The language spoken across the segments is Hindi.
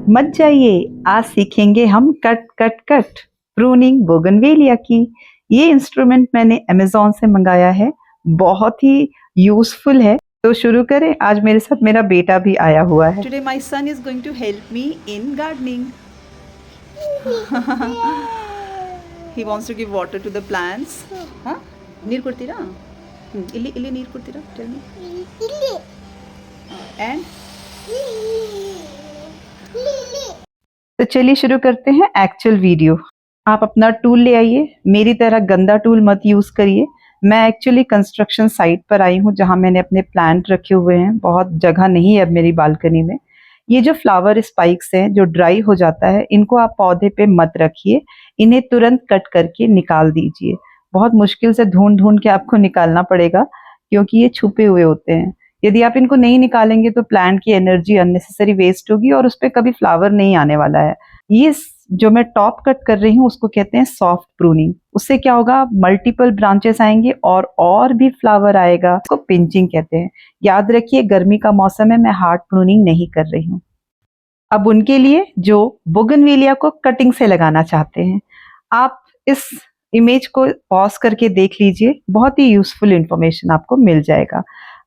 मत जाइए, आज सीखेंगे हम cut cut cut pruning bougainvillea की। ये इंस्ट्रूमेंट मैंने अमेज़न से मंगाया है, बहुत ही यूजफुल है। तो शुरू करें। आज मेरे साथ मेरा बेटा भी आया हुआ है। Today my son is going to help me in gardening. he wants to give water to the plants. हाँ, ನೀರು ಕೊಡ್ತೀರಾ? ಇಲ್ಲಿ ಇಲ್ಲಿ ನೀರು ಕೊಡ್ತೀರಾ? Tell me. And तो चलिए शुरू करते हैं एक्चुअल वीडियो। आप अपना टूल ले आइए, मेरी तरह गंदा टूल मत यूज करिए। मैं एक्चुअली कंस्ट्रक्शन साइट पर आई हूँ जहाँ मैंने अपने प्लांट रखे हुए हैं। बहुत जगह नहीं है अब मेरी बालकनी में। ये जो फ्लावर स्पाइक्स हैं जो ड्राई हो जाता है, इनको आप पौधे पे मत रखिए, इन्हें तुरंत कट करके निकाल दीजिए। बहुत मुश्किल से ढूंढ ढूंढ के आपको निकालना पड़ेगा क्योंकि ये छुपे हुए होते हैं। यदि आप इनको नहीं निकालेंगे तो प्लांट की एनर्जी अननेसेसरी वेस्ट होगी और उस पर कभी फ्लावर नहीं आने वाला है। ये जो मैं टॉप कट कर रही हूँ उसको कहते हैं सॉफ्ट प्रूनिंग। उससे क्या होगा, मल्टीपल ब्रांचेस आएंगे और भी फ्लावर आएगा। इसको पिंचिंग कहते हैं। याद रखिए, गर्मी का मौसम है, मैं हार्ड प्रूनिंग नहीं कर रही हूँ। अब उनके लिए जो बोगनवेलिया को कटिंग से लगाना चाहते हैं, आप इस इमेज को पॉज करके देख लीजिए, बहुत ही यूजफुल इंफॉर्मेशन आपको मिल जाएगा।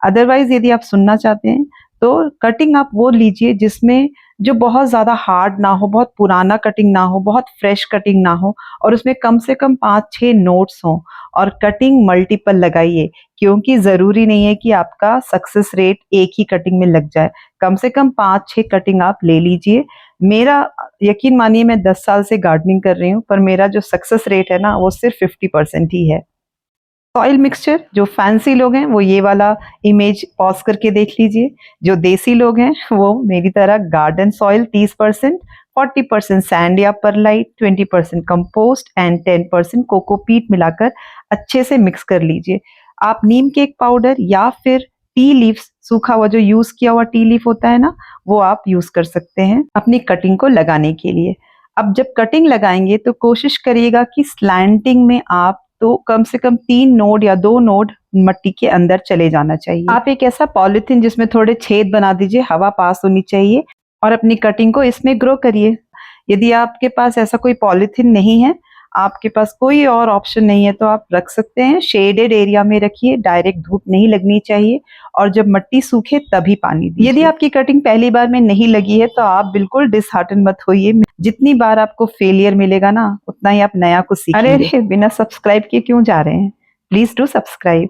अदरवाइज यदि आप सुनना चाहते हैं तो कटिंग आप वो लीजिए जिसमें जो बहुत ज़्यादा हार्ड ना हो, बहुत पुराना कटिंग ना हो, बहुत फ्रेश कटिंग ना हो, और उसमें कम से कम 5-6 नोट्स हों। और कटिंग मल्टीपल लगाइए क्योंकि ज़रूरी नहीं है कि आपका सक्सेस रेट एक ही कटिंग में लग जाए। कम से कम 5-6 कटिंग आप ले लीजिए। मेरा यकीन मानिए, मैं 10 साल से गार्डनिंग कर रही हूँ, पर मेरा जो सक्सेस रेट है ना वो सिर्फ 50% ही है। सॉइल मिक्सचर, जो फैंसी लोग हैं वो ये वाला इमेज पॉज करके देख लीजिए। जो देसी लोग हैं वो मेरी तरह गार्डन सॉइल 30%, 40% सैंड या परलाइट, 20% कंपोस्ट एंड 10% कोकोपीट मिलाकर अच्छे से मिक्स कर लीजिए। आप नीम केक पाउडर या फिर टी लीव्स, सूखा हुआ जो यूज किया हुआ टी लीफ होता है ना, वो आप यूज कर सकते हैं अपनी कटिंग को लगाने के लिए। अब जब कटिंग लगाएंगे तो कोशिश करिएगा कि स्लैंटिंग में आप तो कम से कम 3 नोड या 2 नोड मट्टी के अंदर चले जाना चाहिए। आप एक ऐसा पॉलिथीन जिसमें थोड़े छेद बना दीजिए, हवा पास होनी चाहिए, और अपनी कटिंग को इसमें ग्रो करिए। यदि आपके पास ऐसा कोई पॉलिथीन नहीं है, आपके पास कोई और ऑप्शन नहीं है, तो आप रख सकते हैं शेडेड एरिया में रखिए, डायरेक्ट धूप नहीं लगनी चाहिए, और जब मट्टी सूखे तभी पानी दीजिए। यदि आपकी कटिंग पहली बार में नहीं लगी है तो आप बिल्कुल डिसहार्टन मत होइए। जितनी बार आपको फेलियर मिलेगा ना, उतना ही आप नया कुछ सीखेंगे। अरे बिना सब्सक्राइब किए क्यों जा रहे हैं? Please do subscribe.